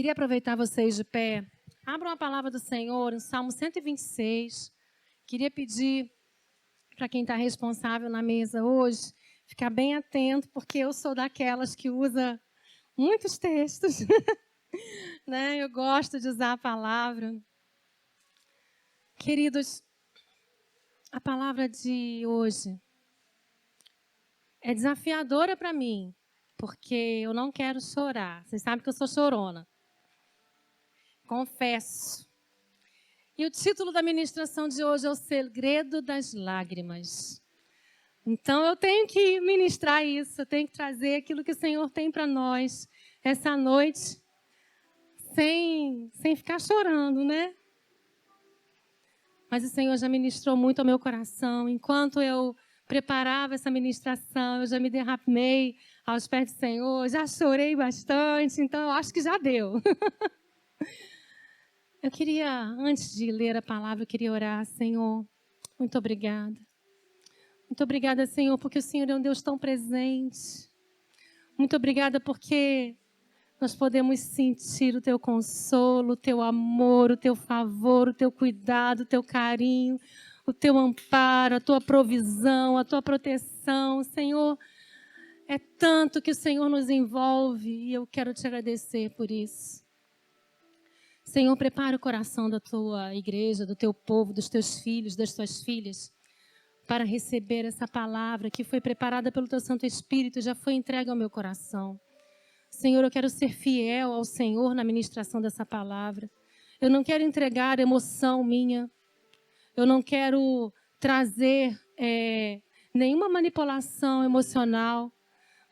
Queria aproveitar vocês de pé. Abram a palavra do Senhor, no Salmo 126. Queria pedir para quem está responsável na mesa hoje, ficar bem atento, porque eu sou daquelas que usa muitos textos. Né? Eu gosto de usar a palavra. Queridos, a palavra de hoje é desafiadora para mim, porque eu não quero chorar. Vocês sabem que eu sou chorona. Confesso. E o título da ministração de hoje é O Segredo das Lágrimas. Então, eu tenho que ministrar isso, eu tenho que trazer aquilo que o Senhor tem para nós essa noite, sem ficar chorando, né? Mas o Senhor já ministrou muito ao meu coração. Enquanto eu preparava essa ministração, eu já me derramei aos pés do Senhor, já chorei bastante, então eu acho que já deu. Eu queria, antes de ler a palavra, eu queria orar. Senhor, muito obrigada. Muito obrigada, Senhor, porque o Senhor é um Deus tão presente. Muito obrigada porque nós podemos sentir o Teu consolo, o Teu amor, o Teu favor, o Teu cuidado, o Teu carinho, o Teu amparo, a Tua provisão, a Tua proteção. Senhor, é tanto que o Senhor nos envolve e eu quero Te agradecer por isso. Senhor, prepara o coração da Tua igreja, do Teu povo, dos Teus filhos, das Tuas filhas, para receber essa palavra que foi preparada pelo Teu Santo Espírito e já foi entregue ao meu coração. Senhor, eu quero ser fiel ao Senhor na ministração dessa palavra. Eu não quero entregar emoção minha. Eu não quero trazer nenhuma manipulação emocional.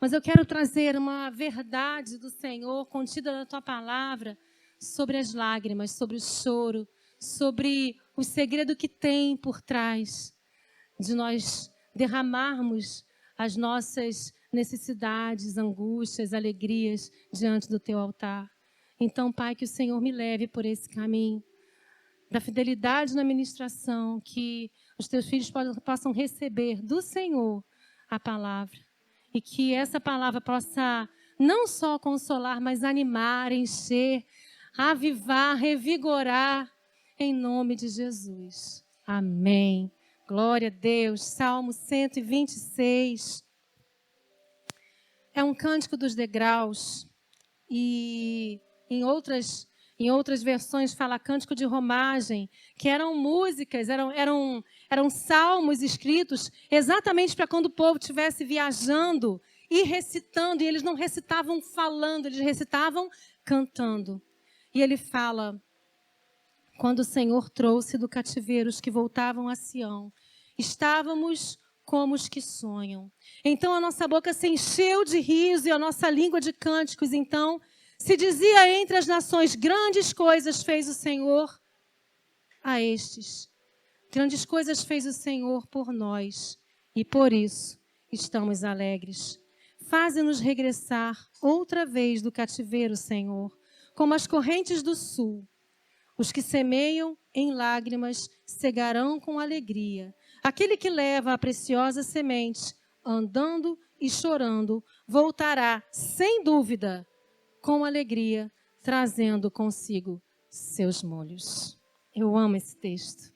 Mas eu quero trazer uma verdade do Senhor contida na Tua palavra sobre as lágrimas, sobre o choro, sobre o segredo que tem por trás de nós derramarmos as nossas necessidades, angústias, alegrias diante do Teu altar. Então, Pai, que o Senhor me leve por esse caminho da fidelidade na ministração, que os Teus filhos possam receber do Senhor a palavra e que essa palavra possa não só consolar, mas animar, encher, avivar, revigorar, em nome de Jesus. Amém. Glória a Deus. Salmo 126. É um cântico dos degraus. E em outras versões fala cântico de romagem, que eram músicas, eram salmos escritos exatamente para quando o povo estivesse viajando e recitando. E eles não recitavam falando, eles recitavam cantando. E ele fala, quando o Senhor trouxe do cativeiro os que voltavam a Sião, estávamos como os que sonham. Então a nossa boca se encheu de riso e a nossa língua de cânticos. Então se dizia entre as nações, grandes coisas fez o Senhor a estes. Grandes coisas fez o Senhor por nós e por isso estamos alegres. Faze-nos regressar outra vez do cativeiro, Senhor, como as correntes do sul. Os que semeiam em lágrimas cegarão com alegria. Aquele que leva a preciosa semente, andando e chorando, voltará, sem dúvida, com alegria, trazendo consigo seus molhos. Eu amo esse texto.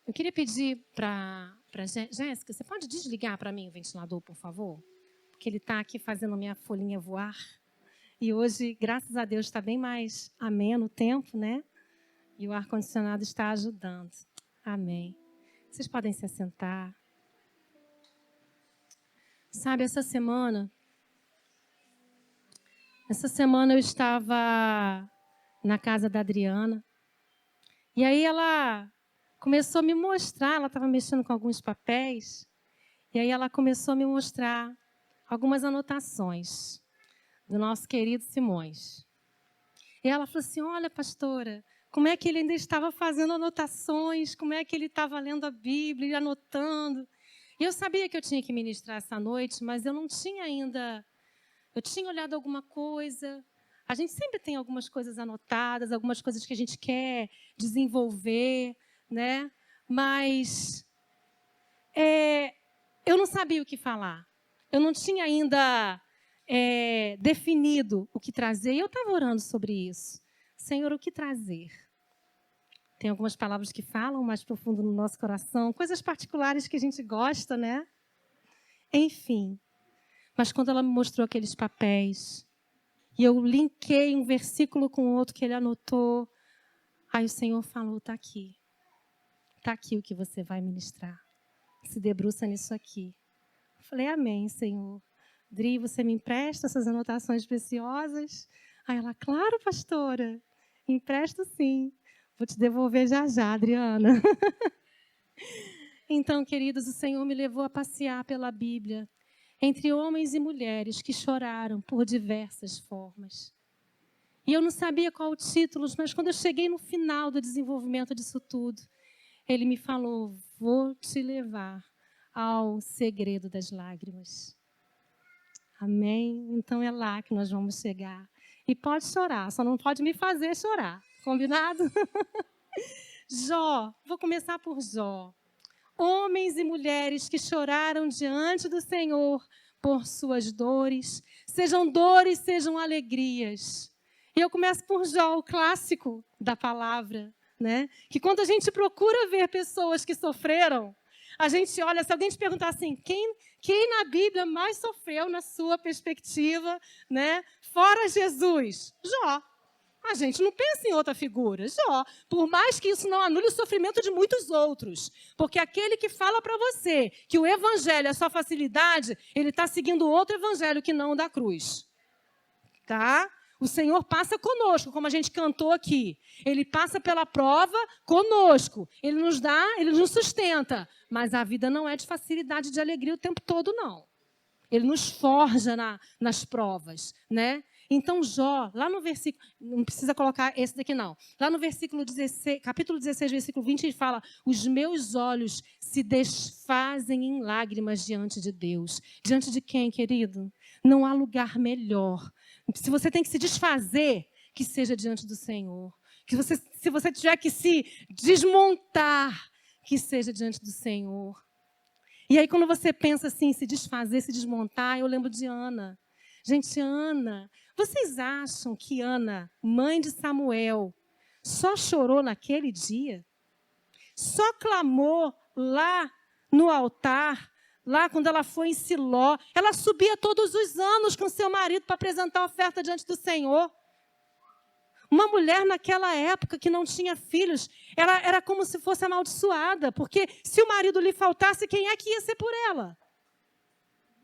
Eu queria pedir para Jéssica, você pode desligar para mim o ventilador, por favor? Porque ele está aqui fazendo minha folhinha voar. E hoje, graças a Deus, está bem mais ameno o tempo, né? E o ar-condicionado está ajudando. Amém. Vocês podem se assentar. Sabe, essa semana eu estava na casa da Adriana. E aí ela começou a me mostrar, ela estava mexendo com alguns papéis. E aí ela começou a me mostrar algumas anotações do nosso querido Simões. E ela falou assim, olha, pastora, como é que ele ainda estava fazendo anotações, como é que ele estava lendo a Bíblia e anotando. E eu sabia que eu tinha que ministrar essa noite, mas eu não tinha ainda... Eu tinha olhado alguma coisa. A gente sempre tem algumas coisas anotadas, algumas coisas que a gente quer desenvolver, né? Mas eu não sabia o que falar. Eu não tinha ainda definido o que trazer. E eu estava orando sobre isso. Senhor, o que trazer? Tem algumas palavras que falam mais profundo no nosso coração, coisas particulares que a gente gosta, né? Enfim. Mas quando ela me mostrou aqueles papéis, e eu linkei um versículo com outro que ele anotou, aí o Senhor falou, está aqui. Está aqui o que você vai ministrar. Se debruça nisso aqui. Eu falei, amém, Senhor. Dri, você me empresta essas anotações preciosas? Aí ela, claro, pastora. Empresto sim. Vou te devolver já já, Adriana. Então, queridos, o Senhor me levou a passear pela Bíblia, entre homens e mulheres que choraram por diversas formas. E eu não sabia qual o título, mas quando eu cheguei no final do desenvolvimento disso tudo, ele me falou, vou te levar ao segredo das lágrimas. Amém? Então é lá que nós vamos chegar. E pode chorar, só não pode me fazer chorar. Combinado? Jó, vou começar por Jó. Homens e mulheres que choraram diante do Senhor por suas dores, sejam alegrias. E eu começo por Jó, o clássico da palavra, né? Que quando a gente procura ver pessoas que sofreram, a gente olha, se alguém te perguntar assim, quem na Bíblia mais sofreu na sua perspectiva, né? Fora Jesus? Jó. A gente não pensa em outra figura. Jó, por mais que isso não anule o sofrimento de muitos outros. Porque aquele que fala para você que o evangelho é só facilidade, ele está seguindo outro evangelho que não o da cruz. Tá? O Senhor passa conosco, como a gente cantou aqui. Ele passa pela prova conosco. Ele nos dá, ele nos sustenta. Mas a vida não é de facilidade, de alegria o tempo todo, não. Ele nos forja nas provas, né? Então, Jó, lá no versículo, não precisa colocar esse daqui não, lá no versículo 16, capítulo 16, versículo 20, ele fala, os meus olhos se desfazem em lágrimas diante de Deus. Diante de quem, querido? Não há lugar melhor. Se você tem que se desfazer, que seja diante do Senhor. Se você tiver que se desmontar, que seja diante do Senhor. E aí, quando você pensa assim, se desfazer, se desmontar, eu lembro de Ana. Gente, Ana, vocês acham que Ana, mãe de Samuel, só chorou naquele dia? Só clamou lá no altar, lá quando ela foi em Siló? Ela subia todos os anos com seu marido para apresentar a oferta diante do Senhor. Uma mulher naquela época que não tinha filhos, ela era como se fosse amaldiçoada, porque se o marido lhe faltasse, quem é que ia ser por ela?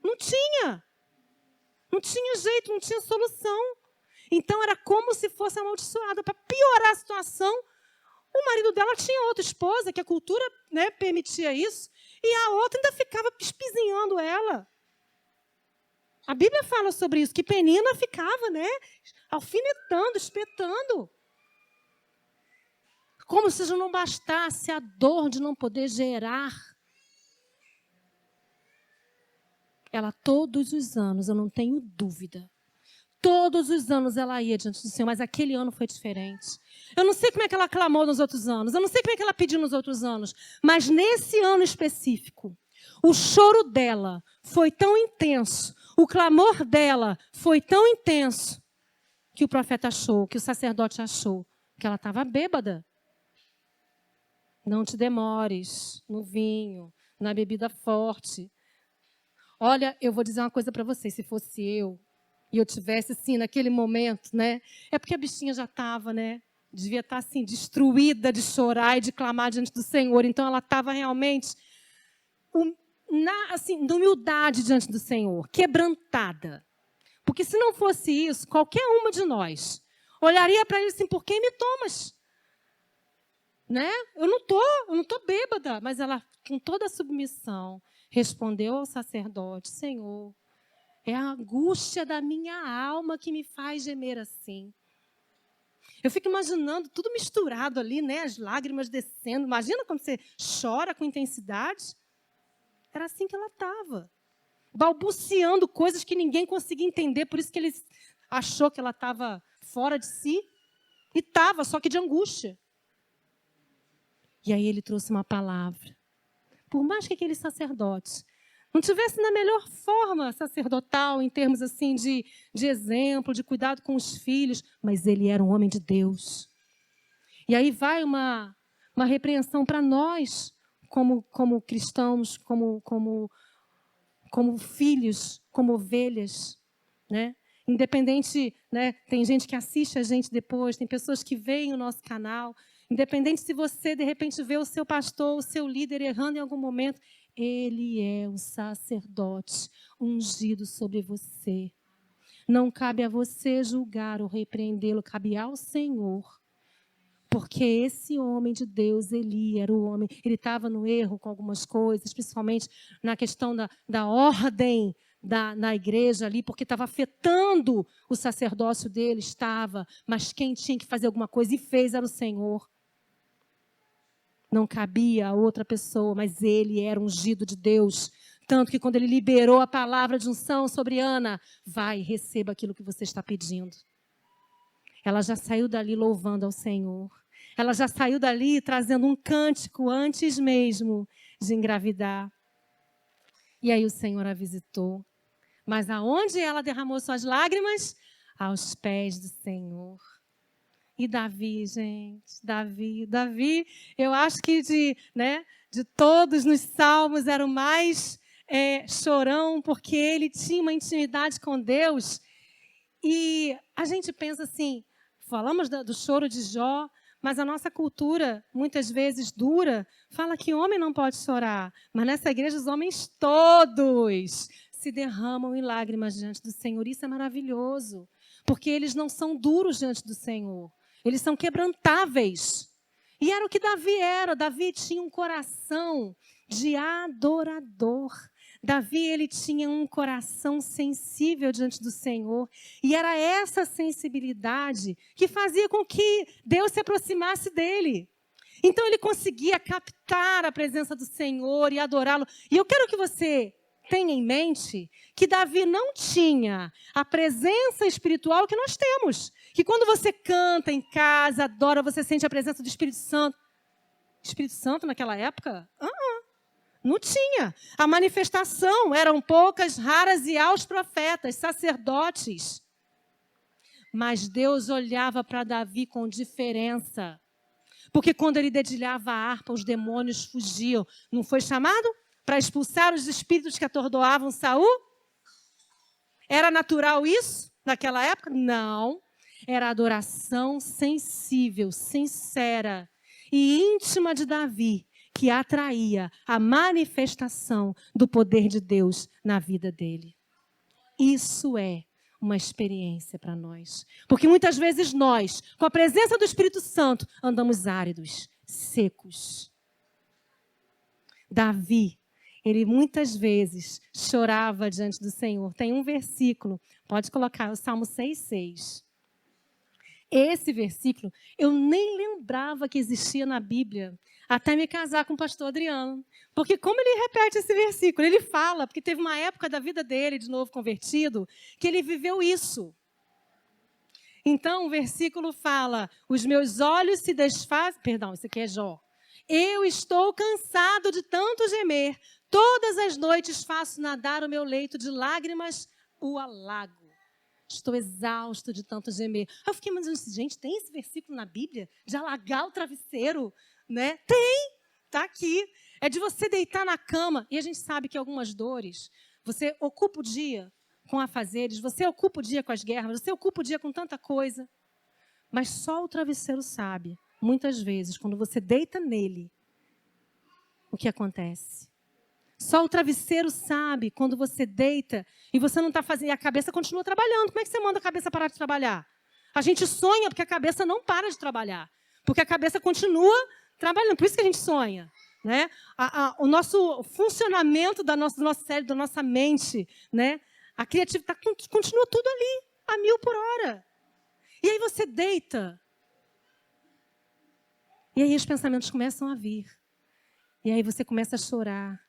Não tinha. Não tinha jeito, não tinha solução. Então, era como se fosse amaldiçoada. Para piorar a situação, o marido dela tinha outra esposa, que a cultura, né, permitia isso, e a outra ainda ficava espizinhando ela. A Bíblia fala sobre isso, que Penina ficava, né, alfinetando, espetando. Como se não bastasse a dor de não poder gerar. Ela, todos os anos, eu não tenho dúvida, todos os anos ela ia diante do Senhor, mas aquele ano foi diferente. Eu não sei como é que ela clamou nos outros anos, eu não sei como é que ela pediu nos outros anos, mas nesse ano específico, o choro dela foi tão intenso, o clamor dela foi tão intenso, que o profeta achou, que o sacerdote achou, que ela estava bêbada. Não te demores no vinho, na bebida forte. Olha, eu vou dizer uma coisa para vocês, se fosse eu, e eu tivesse, assim, naquele momento, né? É porque a bichinha já estava, né? Devia estar, assim, destruída de chorar e de clamar diante do Senhor. Então, ela estava realmente, assim, de humildade diante do Senhor, quebrantada. Porque se não fosse isso, qualquer uma de nós olharia para ele assim, por quem me tomas? Né? Eu não tô bêbada, mas ela, com toda a submissão, respondeu ao sacerdote, Senhor, é a angústia da minha alma que me faz gemer assim. Eu fico imaginando tudo misturado ali, né? As lágrimas descendo. Imagina quando você chora com intensidade. Era assim que ela estava. Balbuciando coisas que ninguém conseguia entender, por isso que ele achou que ela estava fora de si. E estava, só que de angústia. E aí ele trouxe uma palavra. Por mais que aquele sacerdote não tivesse na melhor forma sacerdotal, em termos assim de exemplo, de cuidado com os filhos, mas ele era um homem de Deus. E aí vai uma repreensão para nós, como cristãos, como filhos, como ovelhas, né? Independente, né? Tem gente que assiste a gente depois, tem pessoas que veem o nosso canal. Independente se você, de repente, vê o seu pastor, o seu líder errando em algum momento, ele é o sacerdote ungido sobre você. Não cabe a você julgar ou repreendê-lo, cabe ao Senhor. Porque esse homem de Deus, Eli, era o homem, ele estava no erro com algumas coisas, principalmente na questão da ordem na igreja ali, porque estava afetando o sacerdócio dele, estava, mas quem tinha que fazer alguma coisa e fez era o Senhor. Não cabia a outra pessoa, mas ele era ungido de Deus. Tanto que quando ele liberou a palavra de unção sobre Ana, vai, receba aquilo que você está pedindo. Ela já saiu dali louvando ao Senhor. Ela já saiu dali trazendo um cântico antes mesmo de engravidar. E aí o Senhor a visitou. Mas aonde ela derramou suas lágrimas? Aos pés do Senhor. E Davi, gente, Davi, eu acho que de todos nos salmos era o mais chorão, porque ele tinha uma intimidade com Deus. E a gente pensa assim, falamos do choro de Jó, mas a nossa cultura, muitas vezes dura, fala que homem não pode chorar. Mas nessa igreja os homens todos se derramam em lágrimas diante do Senhor. Isso é maravilhoso, porque eles não são duros diante do Senhor. Eles são quebrantáveis. E era o que Davi era. Davi tinha um coração de adorador. Davi, ele tinha um coração sensível diante do Senhor. E era essa sensibilidade que fazia com que Deus se aproximasse dele. Então, ele conseguia captar a presença do Senhor e adorá-lo. E eu quero que você tenha em mente que Davi não tinha a presença espiritual que nós temos. Que quando você canta em casa, adora, você sente a presença do Espírito Santo. Espírito Santo naquela época? Não tinha. A manifestação eram poucas, raras e aos profetas, sacerdotes. Mas Deus olhava para Davi com diferença. Porque quando ele dedilhava a harpa, os demônios fugiam. Não foi chamado para expulsar os espíritos que atordoavam Saul? Era natural isso naquela época? Não. Era a adoração sensível, sincera e íntima de Davi que atraía a manifestação do poder de Deus na vida dele. Isso é uma experiência para nós. Porque muitas vezes nós, com a presença do Espírito Santo, andamos áridos, secos. Davi, ele muitas vezes chorava diante do Senhor. Tem um versículo, pode colocar, o Salmo 6,6. Esse versículo, eu nem lembrava que existia na Bíblia, até me casar com o pastor Adriano. Porque como ele repete esse versículo? Ele fala, porque teve uma época da vida dele, de novo convertido, que ele viveu isso. Então, o versículo fala, os meus olhos se desfazem... Perdão, isso aqui é Jó. Eu estou cansado de tanto gemer. Todas as noites faço nadar o meu leito de lágrimas, o alago. Estou exausto de tanto gemer. Eu fiquei imaginando, gente, tem esse versículo na Bíblia? De alagar o travesseiro, né? Tem, está aqui. É de você deitar na cama. E a gente sabe que algumas dores, você ocupa o dia com afazeres, você ocupa o dia com as guerras, você ocupa o dia com tanta coisa. Mas só o travesseiro sabe, muitas vezes, quando você deita nele, o que acontece. Só o travesseiro sabe quando você deita e você não está fazendo, e a cabeça continua trabalhando. Como é que você manda a cabeça parar de trabalhar? A gente sonha porque a cabeça não para de trabalhar. Porque a cabeça continua trabalhando. Por isso que a gente sonha. Né? O nosso funcionamento do nosso cérebro, da nossa mente, né? A criatividade continua tudo ali, a 1000 por hora. E aí você deita. E aí os pensamentos começam a vir. E aí você começa a chorar.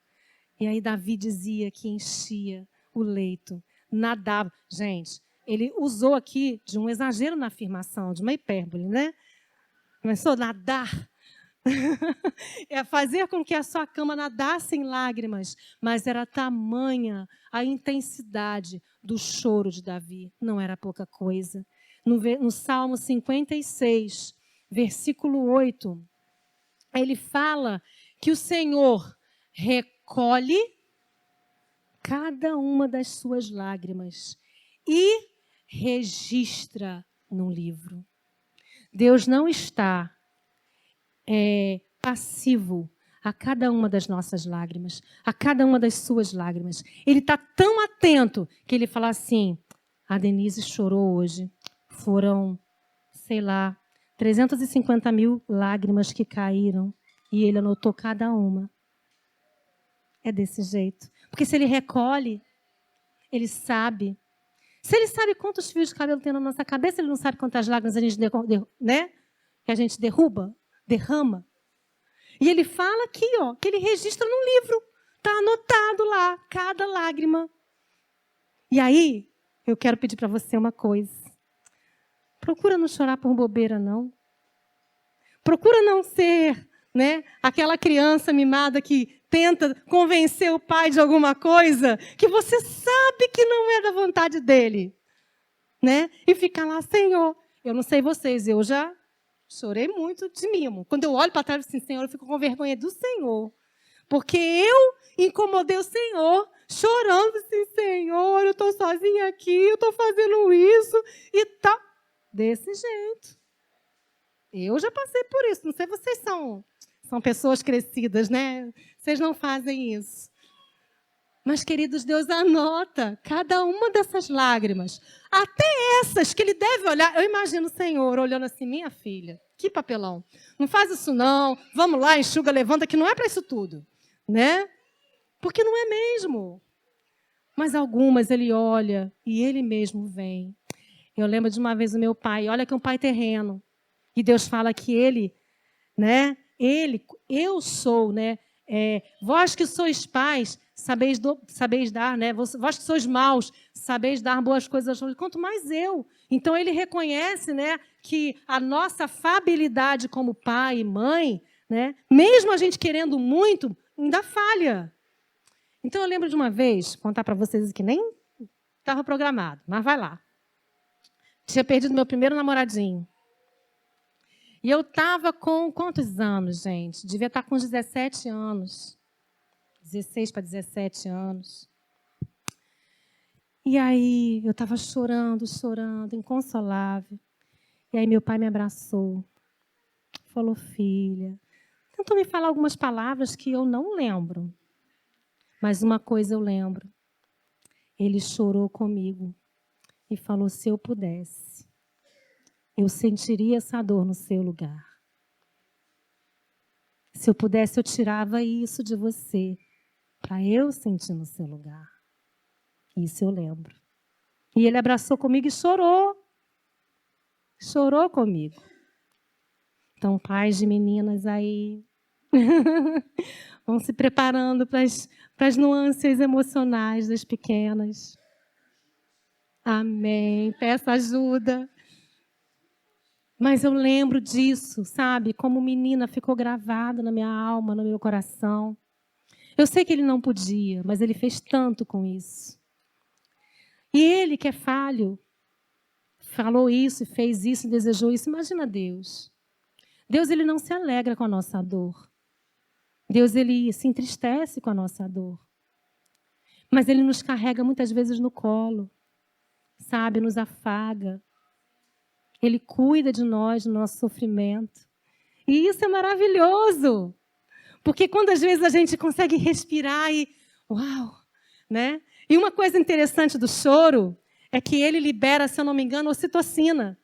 E aí Davi dizia que enchia o leito, nadava. Gente, ele usou aqui de um exagero na afirmação, de uma hipérbole, né? Começou a nadar É fazer com que a sua cama nadasse em lágrimas, mas era tamanha a intensidade do choro de Davi. Não era pouca coisa. No Salmo 56, versículo 8, ele fala que o Senhor recolhe cada uma das suas lágrimas e registra num livro. Deus não está passivo a cada uma das nossas lágrimas, a cada uma das suas lágrimas. Ele está tão atento que ele fala assim, a Denise chorou hoje. Foram, 350 mil lágrimas que caíram e ele anotou cada uma. É desse jeito. Porque se ele recolhe, ele sabe. Se ele sabe quantos fios de cabelo tem na nossa cabeça, ele não sabe quantas lágrimas a gente, que a gente derrama. E ele fala aqui, que ele registra num livro. Está anotado lá, cada lágrima. E aí, eu quero pedir para você uma coisa. Procura não chorar por bobeira, não. Procura não ser, aquela criança mimada que tenta convencer o pai de alguma coisa que você sabe que não é da vontade dele. E fica lá, Senhor. Eu não sei vocês, eu já chorei muito de mimo. Quando eu olho para trás e assim, Senhor, eu fico com vergonha do Senhor. Porque eu incomodei o Senhor, chorando assim, Senhor, eu estou sozinha aqui, eu estou fazendo isso e tal. Desse jeito. Eu já passei por isso. Não sei, vocês são pessoas crescidas, né? Vocês não fazem isso. Mas, queridos, Deus anota cada uma dessas lágrimas. Até essas que ele deve olhar. Eu imagino o Senhor olhando assim, minha filha, que papelão. Não faz isso não. Vamos lá, enxuga, levanta, que não é para isso tudo. Porque não é mesmo. Mas algumas ele olha e ele mesmo vem. Eu lembro de uma vez o meu pai, olha que é um pai terreno. E Deus fala que ele, eu sou, vós que sois pais, sabeis dar, vós que sois maus, sabeis dar boas coisas, quanto mais eu. Então ele reconhece, que a nossa afabilidade como pai e mãe, mesmo a gente querendo muito, ainda falha. Então eu lembro de uma vez, contar para vocês que nem estava programado, mas vai lá. Tinha perdido meu primeiro namoradinho. E eu estava com quantos anos, gente? Devia estar com 17 anos. 16 para 17 anos. E aí eu estava chorando, inconsolável. E aí meu pai me abraçou. Falou, filha. Tentou me falar algumas palavras que eu não lembro. Mas uma coisa eu lembro. Ele chorou comigo. E falou, se eu pudesse, eu sentiria essa dor no seu lugar. Se eu pudesse, eu tirava isso de você, para eu sentir no seu lugar. Isso eu lembro. E ele abraçou comigo e chorou. Chorou comigo. Então, pais de meninas aí, vão se preparando para as nuances emocionais das pequenas. Amém. Peço ajuda. Mas eu lembro disso, sabe? Como menina ficou gravado na minha alma, no meu coração. Eu sei que ele não podia, mas ele fez tanto com isso. E ele, que é falho, falou isso, fez isso, desejou isso. Imagina Deus. Deus, ele não se alegra com a nossa dor. Deus, ele se entristece com a nossa dor. Mas ele nos carrega muitas vezes no colo. Sabe, nos afaga. Ele cuida de nós, do nosso sofrimento. E isso é maravilhoso. Porque quando às vezes a gente consegue respirar e... Uau! E uma coisa interessante do choro é que ele libera, se eu não me engano, ocitocina.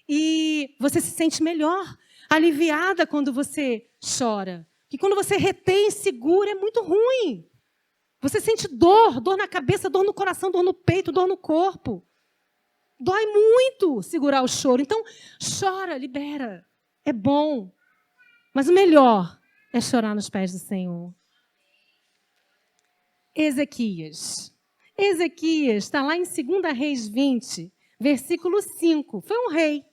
E você se sente melhor, aliviada quando você chora. E quando você retém, segura, é muito ruim. Você sente dor na cabeça, dor no coração, dor no peito, dor no corpo. Dói muito segurar o choro. Então, chora, libera. É bom. Mas o melhor é chorar nos pés do Senhor. Ezequias está lá em 2 Reis 20, versículo 5. Foi um rei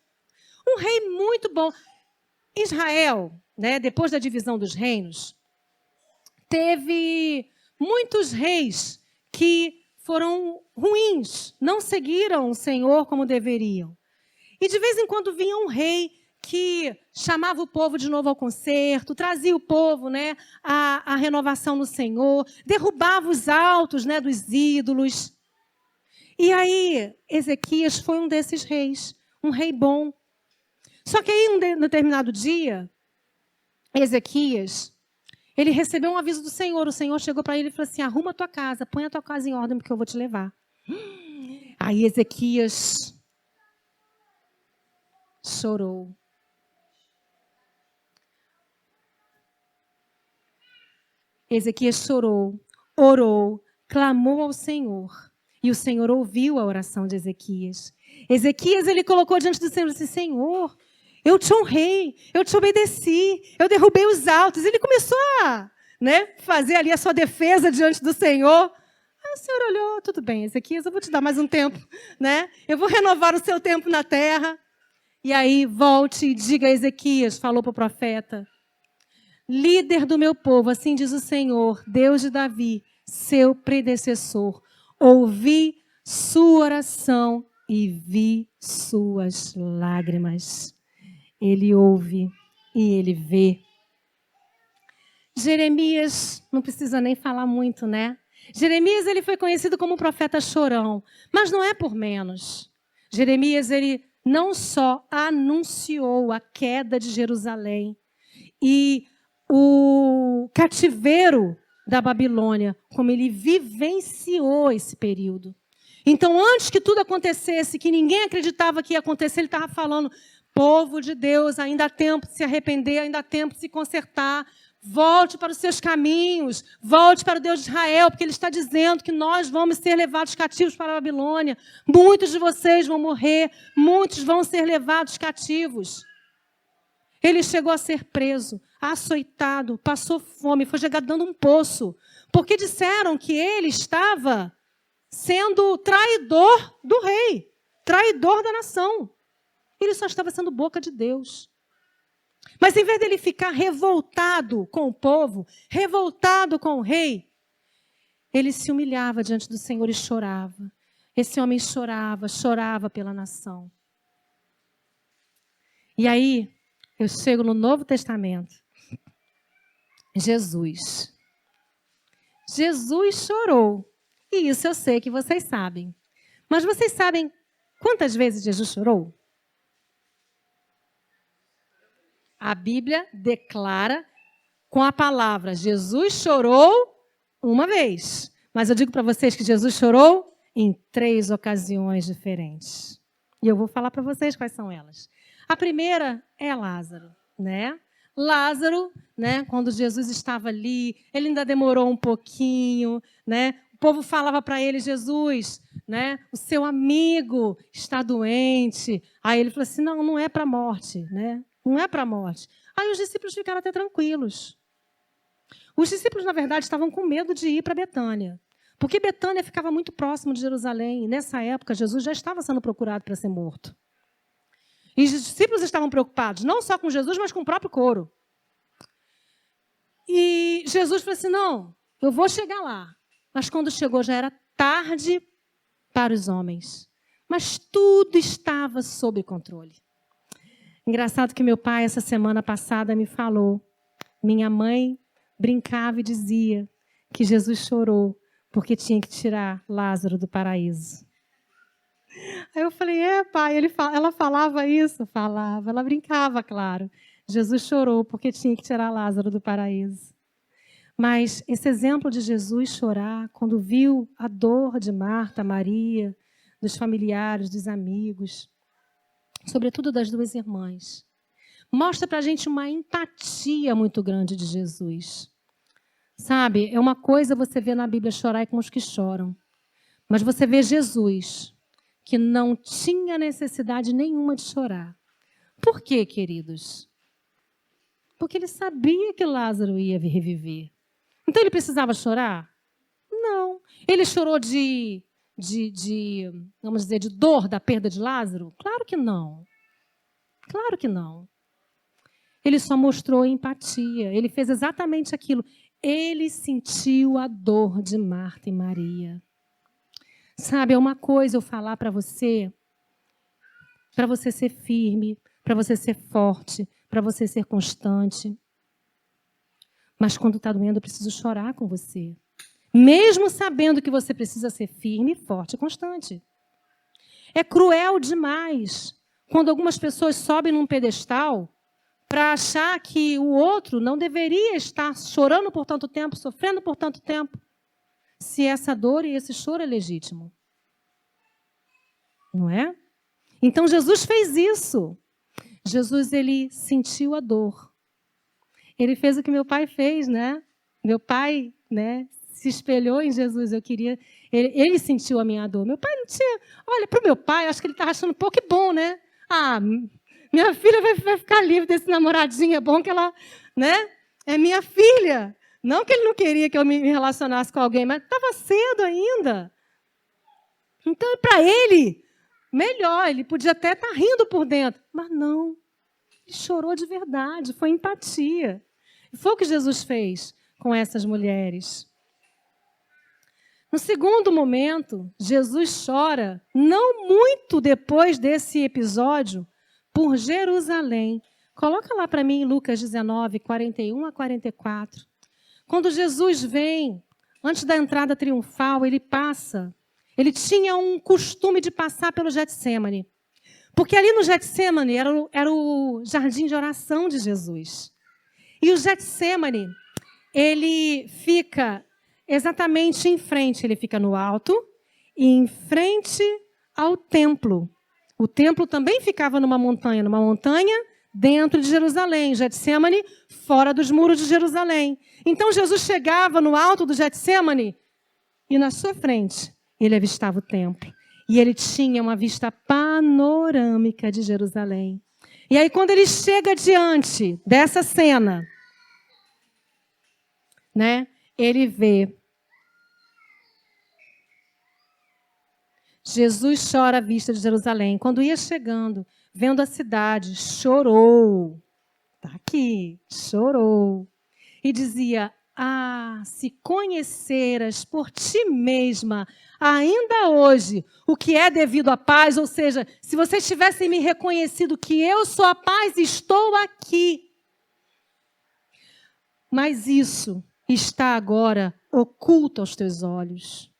muito bom. Israel né, depois da divisão dos reinos, teve muitos reis que foram ruins, não seguiram o Senhor como deveriam. E de vez em quando vinha um rei que chamava o povo de novo ao concerto, trazia o povo, né, à renovação no Senhor, derrubava os altos, né, dos ídolos. E aí, Ezequias foi um desses reis, um rei bom. Só que aí, um determinado dia, Ezequias, ele recebeu um aviso do Senhor. O Senhor chegou para ele e falou assim: arruma a tua casa, põe a tua casa em ordem, porque eu vou te levar. Aí Ezequias chorou. Ezequias chorou, orou, clamou ao Senhor. E o Senhor ouviu a oração de Ezequias. Ezequias, ele colocou diante do Senhor e disse: Senhor, eu te honrei, eu te obedeci, eu derrubei os altos. Ele começou a, né, fazer ali a sua defesa diante do Senhor. Aí o Senhor olhou: tudo bem, Ezequias, eu vou te dar mais um tempo, né? Eu vou renovar o seu tempo na terra. E aí, volte e diga a Ezequias, falou para o profeta: líder do meu povo, assim diz o Senhor, Deus de Davi, seu predecessor, ouvi sua oração e vi suas lágrimas. Ele ouve e ele vê. Jeremias, não precisa nem falar muito, né? Jeremias, ele foi conhecido como um profeta chorão, mas não é por menos. Jeremias, ele não só anunciou a queda de Jerusalém e o cativeiro da Babilônia, como ele vivenciou esse período. Então, antes que tudo acontecesse, que ninguém acreditava que ia acontecer, ele estava falando: povo de Deus, ainda há tempo de se arrepender, ainda há tempo de se consertar. Volte para os seus caminhos, volte para o Deus de Israel, porque Ele está dizendo que nós vamos ser levados cativos para a Babilônia. Muitos de vocês vão morrer, muitos vão ser levados cativos. Ele chegou a ser preso, açoitado, passou fome, foi jogado dentro de um poço, porque disseram que ele estava sendo traidor do rei, traidor da nação. Ele só estava sendo boca de Deus. Mas em vez dele ficar revoltado com o povo, revoltado com o rei, ele se humilhava diante do Senhor e chorava. Esse homem chorava, chorava pela nação. E aí, eu chego no Novo Testamento. Jesus. Jesus chorou. E isso eu sei que vocês sabem. Mas vocês sabem quantas vezes Jesus chorou? A Bíblia declara com a palavra: Jesus chorou uma vez. Mas eu digo para vocês que Jesus chorou em 3 ocasiões diferentes. E eu vou falar para vocês quais são elas. A primeira é Lázaro, né? Lázaro, né, quando Jesus estava ali, ele ainda demorou um pouquinho, né? O povo falava para ele: Jesus, né, o seu amigo está doente. Aí ele falou assim: não, não é para a morte, né? Não é para a morte. Aí os discípulos ficaram até tranquilos. Os discípulos, na verdade, estavam com medo de ir para Betânia, porque Betânia ficava muito próximo de Jerusalém. E nessa época, Jesus já estava sendo procurado para ser morto. E os discípulos estavam preocupados, não só com Jesus, mas com o próprio coro. E Jesus falou assim: não, eu vou chegar lá. Mas quando chegou, já era tarde para os homens. Mas tudo estava sob controle. Engraçado que meu pai, essa semana passada, me falou. Minha mãe brincava e dizia que Jesus chorou porque tinha que tirar Lázaro do paraíso. Aí eu falei: pai, ela falava isso? Falava. Ela brincava, claro. Jesus chorou porque tinha que tirar Lázaro do paraíso. Mas esse exemplo de Jesus chorar, quando viu a dor de Marta, Maria, dos familiares, dos amigos, sobretudo das 2 irmãs, mostra para a gente uma empatia muito grande de Jesus. Sabe, é uma coisa você ver na Bíblia chorar com os que choram, mas você vê Jesus, que não tinha necessidade nenhuma de chorar. Por quê, queridos? Porque ele sabia que Lázaro ia reviver. Então ele precisava chorar? Não. Ele chorou vamos dizer, de dor da perda de Lázaro? Claro que não. Claro que não. Ele só mostrou empatia. Ele fez exatamente aquilo. Ele sentiu a dor de Marta e Maria. Sabe, é uma coisa eu falar para você ser firme, para você ser forte, para você ser constante. Mas quando está doendo, eu preciso chorar com você. Mesmo sabendo que você precisa ser firme, forte e constante. É cruel demais quando algumas pessoas sobem num pedestal para achar que o outro não deveria estar chorando por tanto tempo, sofrendo por tanto tempo, se essa dor e esse choro é legítimo. Não é? Então, Jesus fez isso. Jesus, ele sentiu a dor. Ele fez o que meu pai fez, né? Meu pai, né, se espelhou em Jesus. Ele sentiu a minha dor. Meu pai não tinha... Olha, para o meu pai, acho que ele estava achando pouco e bom, né? Ah, minha filha vai ficar livre desse namoradinho. É bom que ela, né? É minha filha. Não que ele não queria que eu me relacionasse com alguém, mas estava cedo ainda. Então, para ele, melhor. Ele podia até estar rindo por dentro. Mas não. Ele chorou de verdade. Foi empatia. E foi o que Jesus fez com essas mulheres. No segundo momento, Jesus chora, não muito depois desse episódio, por Jerusalém. Coloca lá para mim em Lucas 19, 41 a 44. Quando Jesus vem, antes da entrada triunfal, ele tinha um costume de passar pelo Getsêmani. Porque ali no Getsêmani era o jardim de oração de Jesus. E o Getsêmani, ele fica exatamente em frente, ele fica no alto e em frente ao templo. O templo também ficava numa montanha dentro de Jerusalém. Getsêmani, fora dos muros de Jerusalém. Então Jesus chegava no alto do Getsêmani e na sua frente ele avistava o templo. E ele tinha uma vista panorâmica de Jerusalém. E aí quando ele chega diante dessa cena, né, ele vê. Jesus chora à vista de Jerusalém. Quando ia chegando, vendo a cidade, chorou. Está aqui, chorou. E dizia, se conheceras por ti mesma, ainda hoje, o que é devido à paz, ou seja, se vocês tivessem me reconhecido que eu sou a paz, estou aqui. Mas isso está agora oculto aos teus olhos.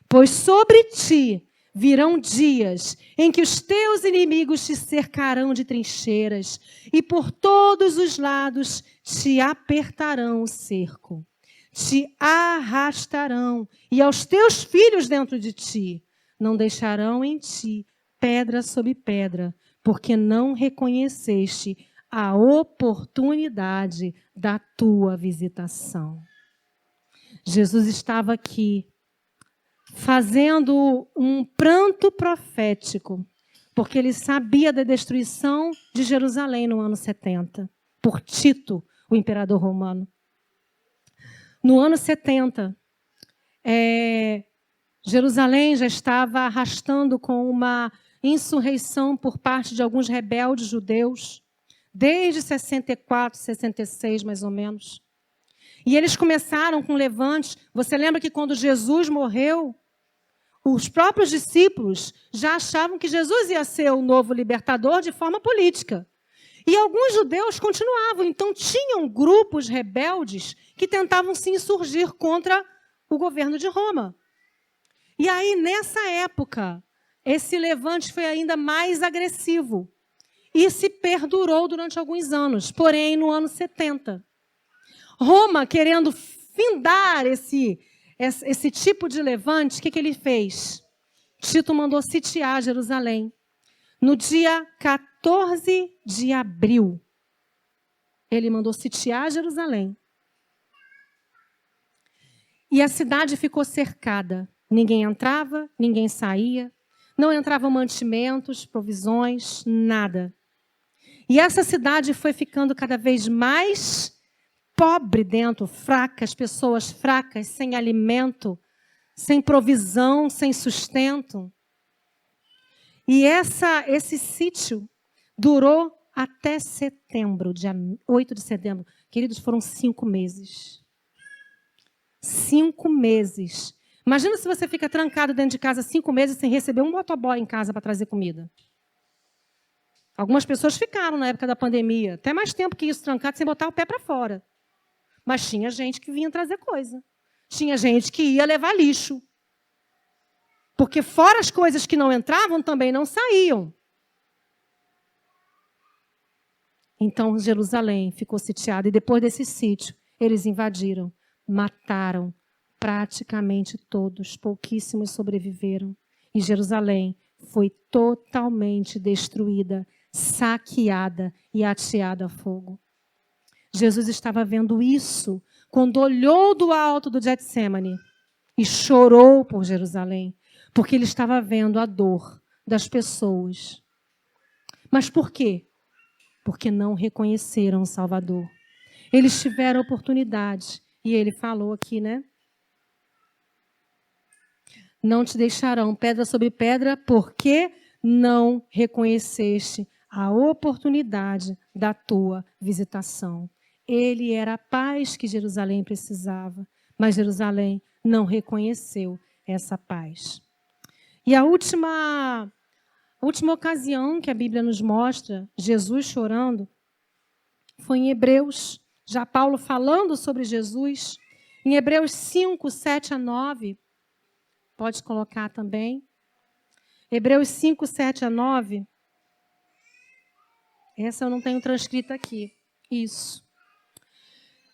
Pois sobre ti virão dias em que os teus inimigos te cercarão de trincheiras e por todos os lados te apertarão o cerco. Te arrastarão e aos teus filhos dentro de ti. Não deixarão em ti pedra sobre pedra, porque não reconheceste a oportunidade da tua visitação. Jesus estava aqui fazendo um pranto profético, porque ele sabia da destruição de Jerusalém no ano 70, por Tito, o imperador romano. No ano 70, Jerusalém já estava arrastando com uma insurreição por parte de alguns rebeldes judeus, desde 64, 66, mais ou menos. E eles começaram com levantes. Você lembra que quando Jesus morreu, os próprios discípulos já achavam que Jesus ia ser o novo libertador de forma política. E alguns judeus continuavam. Então, tinham grupos rebeldes que tentavam se insurgir contra o governo de Roma. E aí, nessa época, esse levante foi ainda mais agressivo. E se perdurou durante alguns anos. Porém, no ano 70, Roma, querendo findar esse tipo de levante, o que ele fez? Tito mandou sitiar Jerusalém. No dia 14 de abril, ele mandou sitiar Jerusalém. E a cidade ficou cercada. Ninguém entrava, ninguém saía. Não entravam mantimentos, provisões, nada. E essa cidade foi ficando cada vez mais pobre dentro, fraca, as pessoas fracas, sem alimento, sem provisão, sem sustento. E esse sítio durou até setembro, dia 8 de setembro. Queridos, foram 5 meses. 5 meses. Imagina se você fica trancado dentro de casa 5 meses sem receber um motoboy em casa para trazer comida. Algumas pessoas ficaram na época da pandemia, até mais tempo que isso, trancado, sem botar o pé para fora. Mas tinha gente que vinha trazer coisa. Tinha gente que ia levar lixo. Porque fora as coisas que não entravam, também não saíam. Então, Jerusalém ficou sitiada. E depois desse sítio, eles invadiram, mataram praticamente todos. Pouquíssimos sobreviveram. E Jerusalém foi totalmente destruída, saqueada e ateada a fogo. Jesus estava vendo isso quando olhou do alto do Getsêmani e chorou por Jerusalém, porque ele estava vendo a dor das pessoas. Mas por quê? Porque não reconheceram o Salvador. Eles tiveram oportunidade. E ele falou aqui, né? Não te deixarão pedra sobre pedra, porque não reconheceste a oportunidade da tua visitação. Ele era a paz que Jerusalém precisava, mas Jerusalém não reconheceu essa paz. E a última ocasião que a Bíblia nos mostra Jesus chorando foi em Hebreus, já Paulo falando sobre Jesus, em Hebreus 5, 7 a 9. Pode colocar também. Hebreus 5, 7 a 9. Essa eu não tenho transcrita aqui. Isso.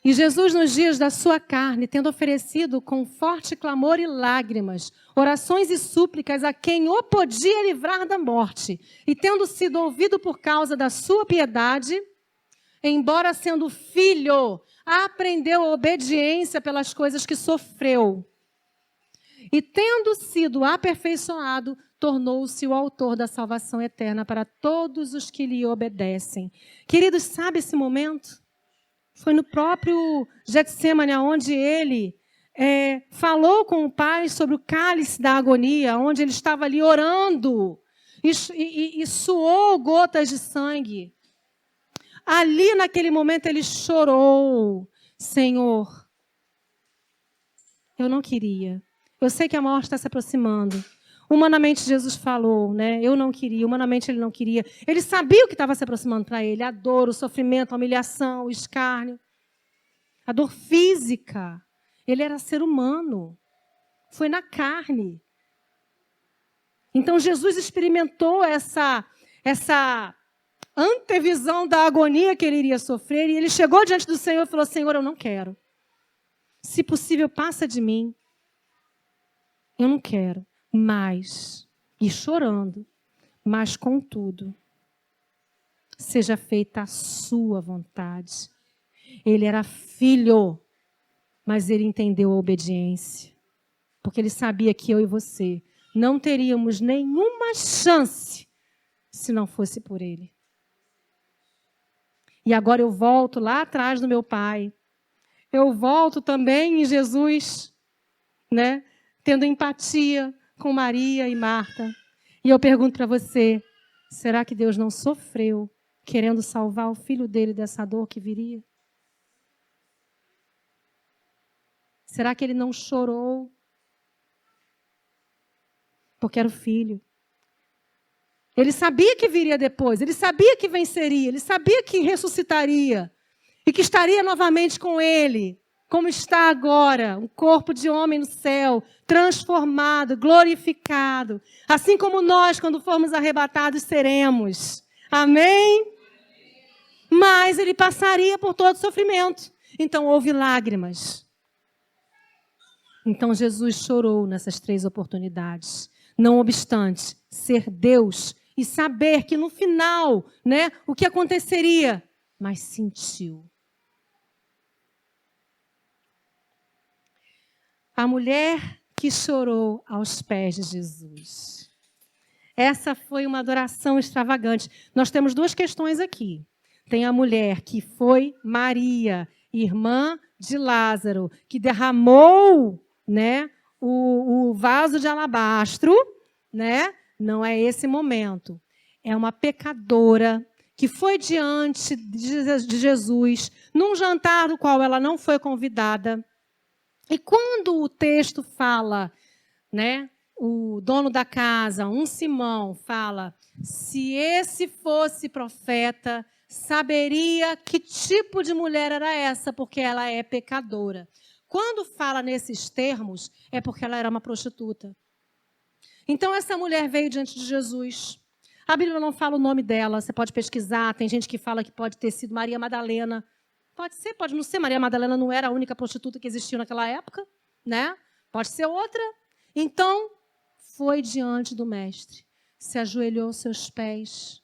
E Jesus, nos dias da sua carne, tendo oferecido com forte clamor e lágrimas, orações e súplicas a quem o podia livrar da morte, e tendo sido ouvido por causa da sua piedade, embora sendo filho, aprendeu a obediência pelas coisas que sofreu. E tendo sido aperfeiçoado, tornou-se o autor da salvação eterna para todos os que lhe obedecem. Queridos, sabe esse momento? Foi no próprio Getsêmani, onde ele falou com o Pai sobre o cálice da agonia, onde ele estava ali orando e suou gotas de sangue. Ali, naquele momento, ele chorou. Senhor, eu não queria. Eu sei que a morte está se aproximando. Humanamente, Jesus falou, né? Eu não queria. Humanamente, ele não queria. Ele sabia o que estava se aproximando para ele. A dor, o sofrimento, a humilhação, o escárnio. A dor física. Ele era ser humano. Foi na carne. Então, Jesus experimentou essa antevisão da agonia que ele iria sofrer. E ele chegou diante do Senhor e falou, Senhor, eu não quero. Se possível, passa de mim. Eu não quero. Mas, e chorando, mas contudo, seja feita a sua vontade. Ele era filho, mas ele entendeu a obediência. Porque ele sabia que eu e você não teríamos nenhuma chance se não fosse por ele. E agora eu volto lá atrás do meu pai. Eu volto também em Jesus, né? Tendo empatia com Maria e Marta. E eu pergunto para você, será que Deus não sofreu querendo salvar o filho dele dessa dor que viria? Será que ele não chorou? Porque era o filho. Ele sabia que viria depois, ele sabia que venceria, ele sabia que ressuscitaria e que estaria novamente com ele. Como está agora, um corpo de homem no céu, transformado, glorificado. Assim como nós, quando formos arrebatados, seremos. Amém? Mas ele passaria por todo sofrimento. Então houve lágrimas. Então Jesus chorou nessas 3 oportunidades. Não obstante ser Deus e saber que no final, né, o que aconteceria, mas sentiu. A mulher que chorou aos pés de Jesus. Essa foi uma adoração extravagante. Nós temos 2 questões aqui. Tem a mulher que foi Maria, irmã de Lázaro, que derramou, né, o vaso de alabastro, né? Não é esse momento. É uma pecadora que foi diante de Jesus, num jantar do qual ela não foi convidada. E quando o texto fala, né, o dono da casa, um Simão, fala: se esse fosse profeta, saberia que tipo de mulher era essa, porque ela é pecadora. Quando fala nesses termos, é porque ela era uma prostituta. Então, essa mulher veio diante de Jesus. A Bíblia não fala o nome dela, você pode pesquisar, tem gente que fala que pode ter sido Maria Madalena. Pode ser, pode não ser. Maria Madalena não era a única prostituta que existiu naquela época, né? Pode ser outra. Então, foi diante do mestre, se ajoelhou aos seus pés.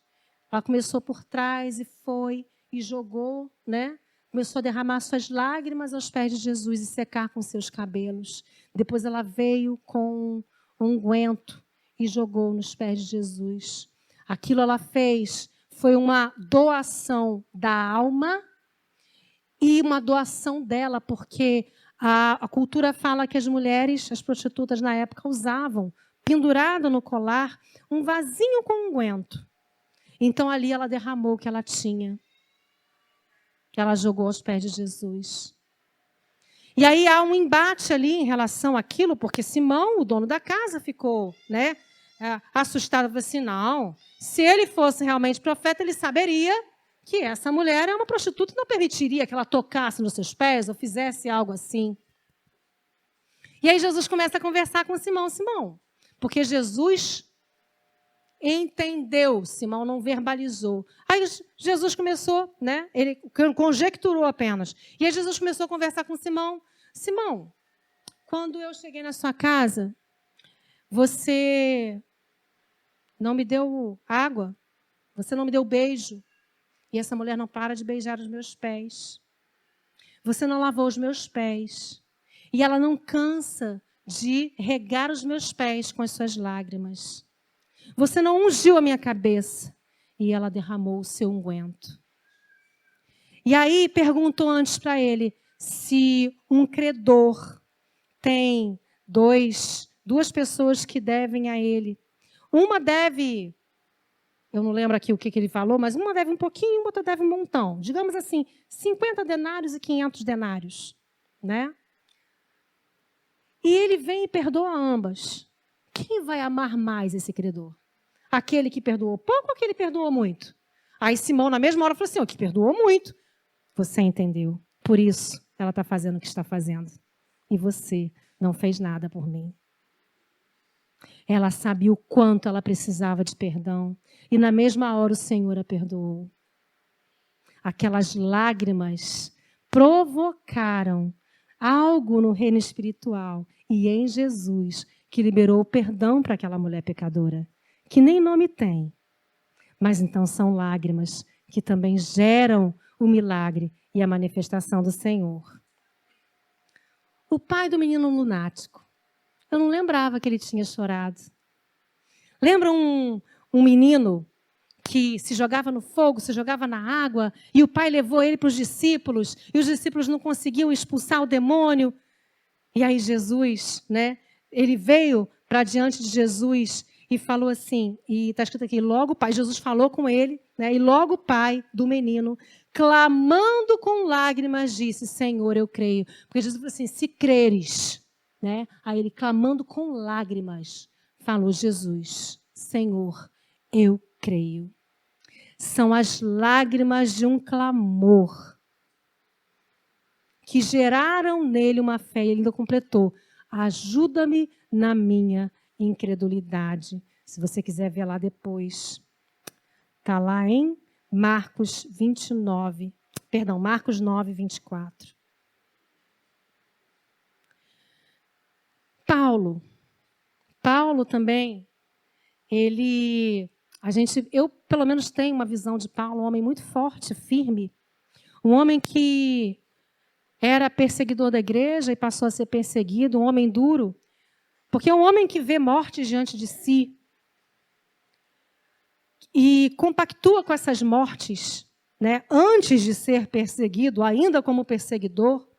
Ela começou por trás e foi e jogou, né? Começou a derramar suas lágrimas aos pés de Jesus e secar com seus cabelos. Depois ela veio com um unguento e jogou nos pés de Jesus. Aquilo ela fez foi uma doação da alma e uma doação dela, porque a cultura fala que as mulheres, as prostitutas na época, usavam, pendurado no colar, um vasinho com unguento. Então ali ela derramou o que ela tinha. Ela jogou aos pés de Jesus. E aí há um embate ali em relação àquilo, porque Simão, o dono da casa, ficou, né, assustado. Falou assim, não, se ele fosse realmente profeta, ele saberia que essa mulher é uma prostituta e não permitiria que ela tocasse nos seus pés ou fizesse algo assim. E aí Jesus começa a conversar com Simão, porque Jesus entendeu, Simão não verbalizou. Aí Jesus começou, né? Ele conjecturou apenas. E aí Jesus começou a conversar com Simão. Simão, quando eu cheguei na sua casa, você não me deu água, você não me deu beijo. E essa mulher não para de beijar os meus pés. Você não lavou os meus pés. E ela não cansa de regar os meus pés com as suas lágrimas. Você não ungiu a minha cabeça. E ela derramou o seu unguento. E aí perguntou antes para ele se um credor tem duas pessoas que devem a ele. Uma deve, eu não lembro aqui o que ele falou, mas uma deve um pouquinho, outra deve um montão. Digamos assim, 50 denários e 500 denários. Né? E ele vem e perdoa ambas. Quem vai amar mais esse credor? Aquele que perdoou pouco ou aquele que perdoou muito? Aí Simão, na mesma hora, falou assim, o que perdoou muito. Você entendeu. Por isso, ela está fazendo o que está fazendo. E você não fez nada por mim. Ela sabia o quanto ela precisava de perdão. E na mesma hora o Senhor a perdoou. Aquelas lágrimas provocaram algo no reino espiritual e em Jesus que liberou o perdão para aquela mulher pecadora, que nem nome tem. Mas então são lágrimas que também geram o milagre e a manifestação do Senhor. O pai do menino lunático. Eu não lembrava que ele tinha chorado. Lembra um menino que se jogava no fogo, se jogava na água, e o pai levou ele para os discípulos, e os discípulos não conseguiam expulsar o demônio. E aí Jesus, né, ele veio para diante de Jesus e falou assim, e está escrito aqui, logo o pai, Jesus falou com ele, né, e logo o pai do menino, clamando com lágrimas, disse, Senhor, eu creio. Porque Jesus falou assim, se creres, né, aí ele clamando com lágrimas, falou, Jesus, Senhor, eu creio. São as lágrimas de um clamor que geraram nele uma fé. E ele ainda completou, ajuda-me na minha incredulidade. Se você quiser ver lá depois. Está lá em Marcos 9, 24. Paulo também, eu pelo menos tenho uma visão de Paulo, um homem muito forte, firme, um homem que era perseguidor da igreja e passou a ser perseguido, um homem duro, porque é um homem que vê morte diante de si e compactua com essas mortes, né, antes de ser perseguido, ainda como perseguidor.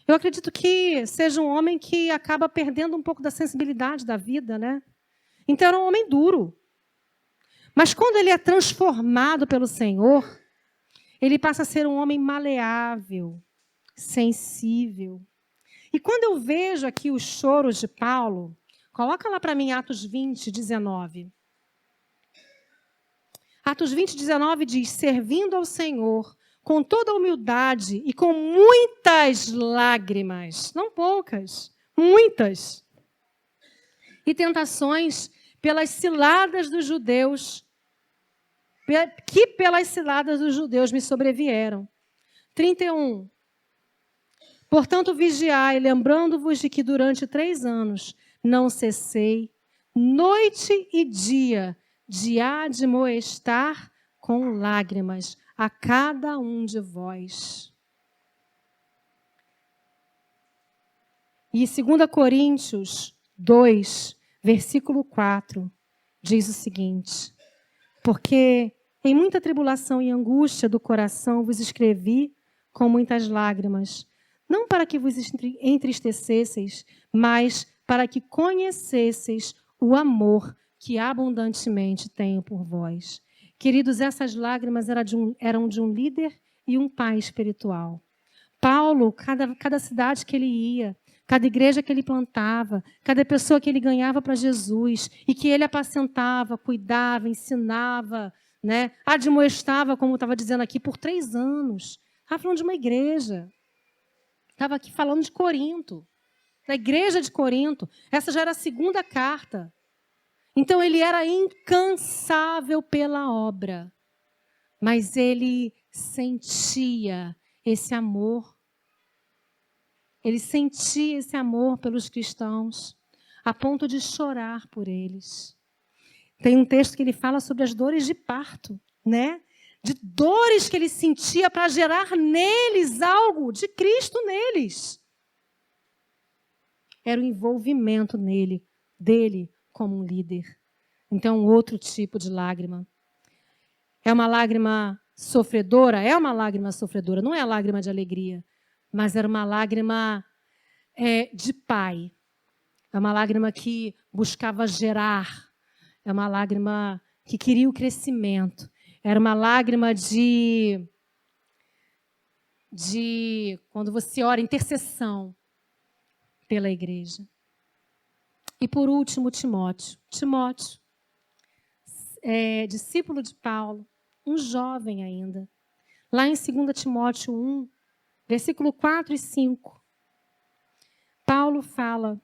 Eu acredito que seja um homem que acaba perdendo um pouco da sensibilidade da vida, né? Então era um homem duro. Mas quando ele é transformado pelo Senhor, ele passa a ser um homem maleável, sensível. E quando eu vejo aqui os choros de Paulo, coloca lá para mim Atos 20, 19. Atos 20, 19 diz: servindo ao Senhor com toda a humildade e com muitas lágrimas, não poucas, muitas, e tentações pelas ciladas dos judeus, que pelas ciladas dos judeus me sobrevieram. 31. Portanto, vigiai, lembrando-vos de que durante 3 anos não cessei, noite e dia, de admoestar com lágrimas a cada um de vós. E 2 Coríntios 2, versículo 4, diz o seguinte: porque em muita tribulação e angústia do coração vos escrevi com muitas lágrimas, não para que vos entristecesseis, mas para que conhecesseis o amor que abundantemente tenho por vós. Queridos, essas lágrimas eram de um líder e um pai espiritual. Paulo, cada cidade que ele ia, cada igreja que ele plantava, cada pessoa que ele ganhava para Jesus e que ele apacentava, cuidava, ensinava, né, admoestava, como estava dizendo aqui, por 3 anos. Estava falando de uma igreja. Estava aqui falando de Corinto, da igreja de Corinto. Essa já era a 2ª carta. Então, ele era incansável pela obra, mas ele sentia esse amor. Ele sentia esse amor pelos cristãos, a ponto de chorar por eles. Tem um texto que ele fala sobre as dores de parto, né? De dores que ele sentia para gerar neles algo de Cristo neles. Era o envolvimento dele como um líder. Então, outro tipo de lágrima. É uma lágrima sofredora? É uma lágrima sofredora. Não é lágrima de alegria, mas era uma lágrima de pai. É uma lágrima que buscava gerar. É uma lágrima que queria o crescimento. Era uma lágrima de quando você ora, intercessão pela igreja. E por último, Timóteo. Timóteo, discípulo de Paulo, um jovem ainda. Lá em 2 Timóteo 1, versículo 4 e 5, Paulo fala,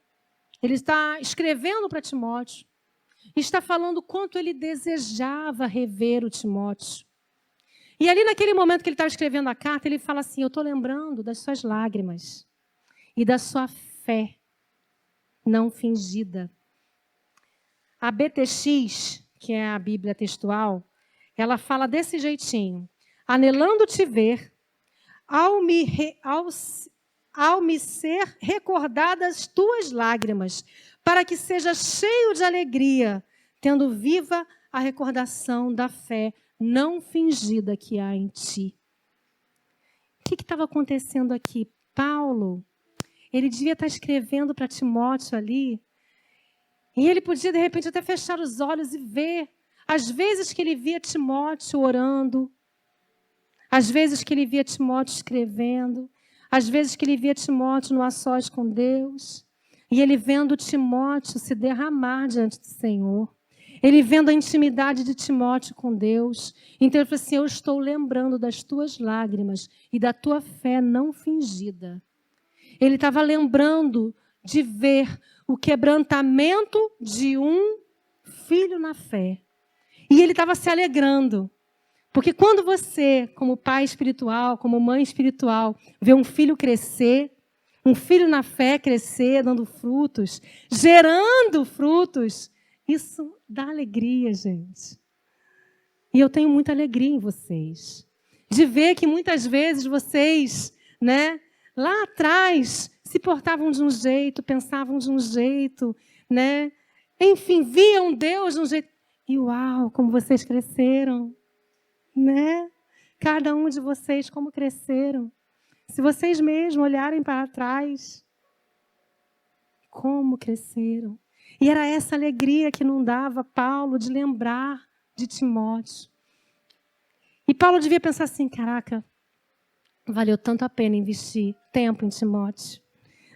ele está escrevendo para Timóteo, e está falando o quanto ele desejava rever o Timóteo. E ali naquele momento que ele estava escrevendo a carta, ele fala assim: eu estou lembrando das suas lágrimas e da sua fé não fingida. A BTX, que é a Bíblia textual, ela fala desse jeitinho: anelando te ver, ao me ser recordadas tuas lágrimas, para que seja cheio de alegria, tendo viva a recordação da fé não fingida que há em ti. O que estava acontecendo aqui? Paulo, ele devia estar escrevendo para Timóteo ali, e ele podia, de repente, até fechar os olhos e ver as vezes que ele via Timóteo orando, as vezes que ele via Timóteo escrevendo, às vezes que ele via Timóteo no a sós com Deus, e ele vendo Timóteo se derramar diante do Senhor, ele vendo a intimidade de Timóteo com Deus. Então ele falou assim: eu estou lembrando das tuas lágrimas e da tua fé não fingida. Ele estava lembrando de ver o quebrantamento de um filho na fé. E ele estava se alegrando. Porque quando você, como pai espiritual, como mãe espiritual, vê um filho crescer, um filho na fé crescer, dando frutos, gerando frutos, isso dá alegria, gente. E eu tenho muita alegria em vocês. De ver que muitas vezes vocês, né, lá atrás, se portavam de um jeito, pensavam de um jeito, né? Enfim, viam Deus de um jeito. E uau, como vocês cresceram. Né? Cada um de vocês como cresceram. Se vocês mesmos olharem para trás, como cresceram. E era essa alegria que não dava Paulo de lembrar de Timóteo. E Paulo devia pensar assim, caraca, valeu tanto a pena investir tempo em Timóteo.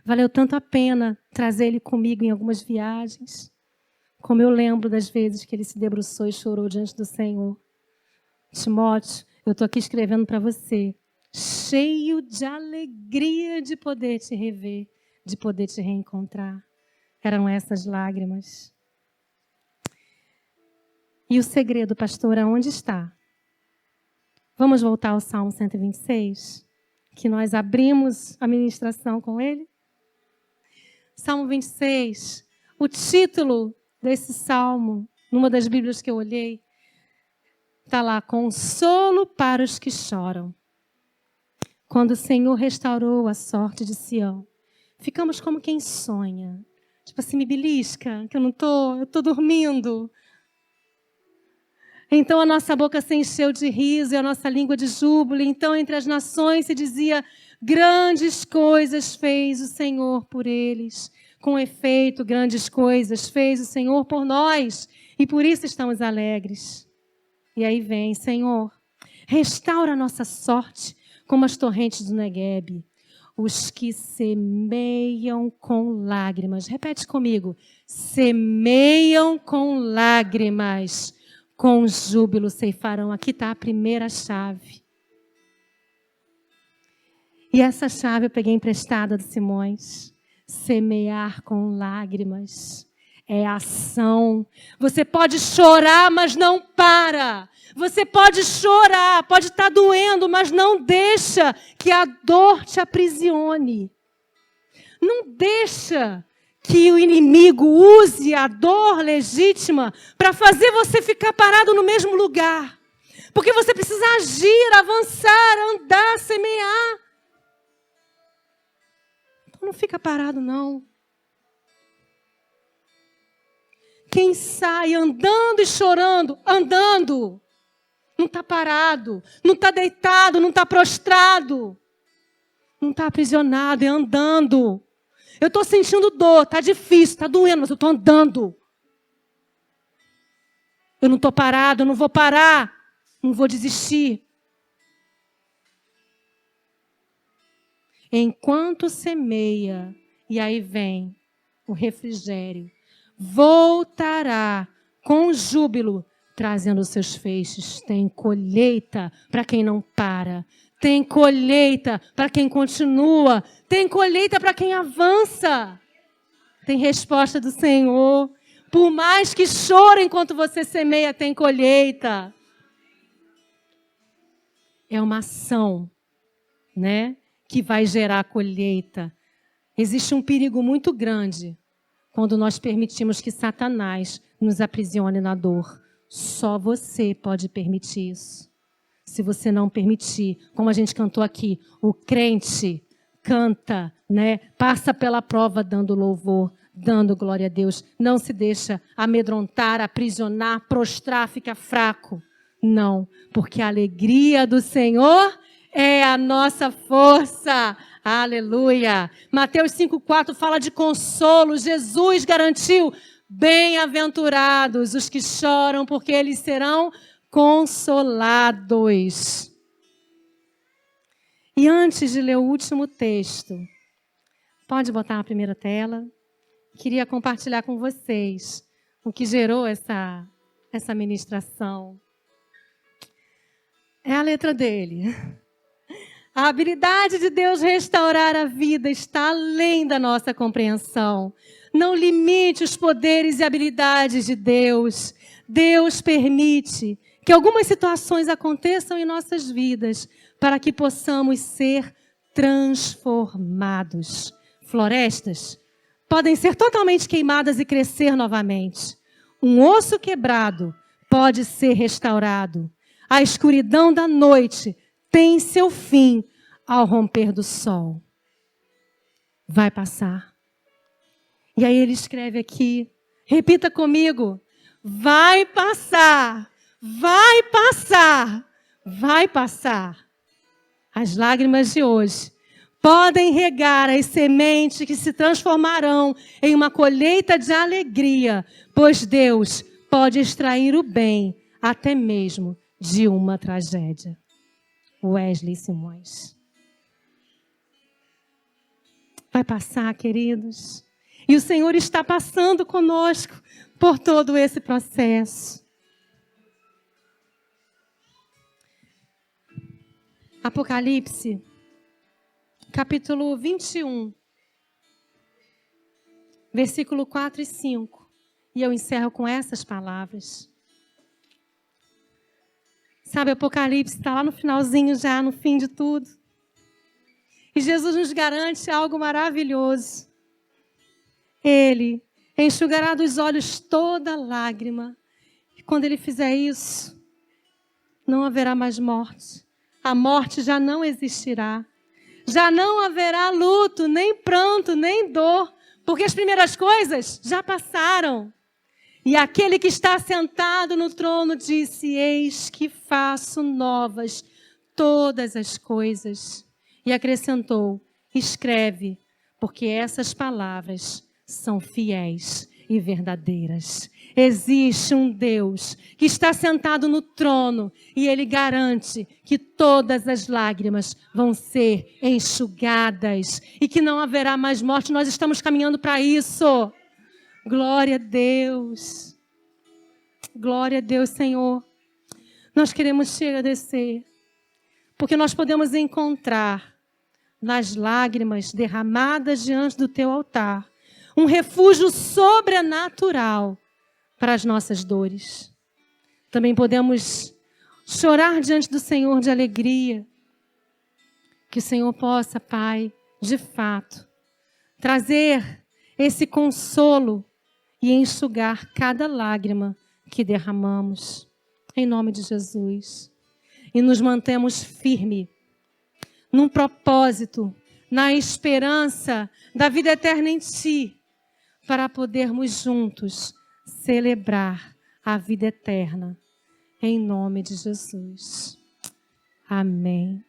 Valeu tanto a pena trazer ele comigo em algumas viagens. Como eu lembro das vezes que ele se debruçou e chorou diante do Senhor. Timóteo, eu estou aqui escrevendo para você, cheio de alegria de poder te rever, de poder te reencontrar. Eram essas lágrimas. E o segredo, pastor, aonde está? Vamos voltar ao Salmo 126, que nós abrimos a ministração com ele? Salmo 26, o título desse salmo, numa das Bíblias que eu olhei, está lá, consolo para os que choram. Quando o Senhor restaurou a sorte de Sião, ficamos como quem sonha. Tipo assim, me belisca, que eu estou dormindo. Então a nossa boca se encheu de riso e a nossa língua de júbilo. Então entre as nações se dizia, grandes coisas fez o Senhor por eles. Com efeito, grandes coisas fez o Senhor por nós. E por isso estamos alegres. E aí vem, Senhor, restaura a nossa sorte como as torrentes do Neguebe. Os que semeiam com lágrimas. Repete comigo. Semeiam com lágrimas. Com júbilo ceifarão. Aqui está a primeira chave. E essa chave eu peguei emprestada do Simões. Semear com lágrimas. É ação. Você pode chorar, mas não para. Você pode chorar, pode estar doendo, mas não deixa que a dor te aprisione. Não deixa que o inimigo use a dor legítima para fazer você ficar parado no mesmo lugar. Porque você precisa agir, avançar, andar, semear. Então não fica parado, não. Quem sai andando e chorando, andando, não está parado, não está deitado, não está prostrado, não está aprisionado, é andando. Eu estou sentindo dor, está difícil, está doendo, mas eu estou andando. Eu não estou parado, eu não vou parar, não vou desistir. Enquanto semeia, e aí vem o refrigério, voltará com júbilo, trazendo os seus feixes. Tem colheita para quem não para. Tem colheita para quem continua. Tem colheita para quem avança. Tem resposta do Senhor. Por mais que chore enquanto você semeia, tem colheita. É uma ação, né, que vai gerar colheita. Existe um perigo muito grande quando nós permitimos que Satanás nos aprisione na dor. Só você pode permitir isso. Se você não permitir, como a gente cantou aqui, o crente canta, né? Passa pela prova dando louvor, dando glória a Deus. Não se deixa amedrontar, aprisionar, prostrar, fica fraco. Não, porque a alegria do Senhor é a nossa força. Aleluia. Mateus 5,4 fala de consolo. Jesus garantiu, bem-aventurados os que choram, porque eles serão consolados. E antes de ler o último texto, pode botar na primeira tela? Queria compartilhar com vocês o que gerou essa ministração. É a letra dele. A habilidade de Deus restaurar a vida está além da nossa compreensão. Não limite os poderes e habilidades de Deus. Deus permite que algumas situações aconteçam em nossas vidas para que possamos ser transformados. Florestas podem ser totalmente queimadas e crescer novamente. Um osso quebrado pode ser restaurado. A escuridão da noite tem seu fim ao romper do sol. Vai passar. E aí ele escreve aqui, repita comigo, vai passar, vai passar, vai passar. As lágrimas de hoje podem regar as sementes que se transformarão em uma colheita de alegria, pois Deus pode extrair o bem até mesmo de uma tragédia. Wesley Simões. Vai passar, queridos. E o Senhor está passando conosco por todo esse processo. Apocalipse, capítulo 21, versículo 4 e 5. E eu encerro com essas palavras. Sabe, Apocalipse está lá no finalzinho já, no fim de tudo. E Jesus nos garante algo maravilhoso. Ele enxugará dos olhos toda lágrima. E quando Ele fizer isso, não haverá mais morte. A morte já não existirá. Já não haverá luto, nem pranto, nem dor. Porque as primeiras coisas já passaram. E aquele que está sentado no trono disse: eis que faço novas todas as coisas. E acrescentou: escreve, porque essas palavras são fiéis e verdadeiras. Existe um Deus que está sentado no trono e Ele garante que todas as lágrimas vão ser enxugadas e que não haverá mais morte. Nós estamos caminhando para isso. Glória a Deus. Glória a Deus, Senhor. Nós queremos te agradecer, porque nós podemos encontrar nas lágrimas derramadas diante do teu altar um refúgio sobrenatural para as nossas dores. Também podemos chorar diante do Senhor de alegria. Que o Senhor possa, Pai, de fato, trazer esse consolo e enxugar cada lágrima que derramamos. Em nome de Jesus. E nos mantemos firmes num propósito, na esperança da vida eterna em Ti, para podermos juntos celebrar a vida eterna. Em nome de Jesus. Amém.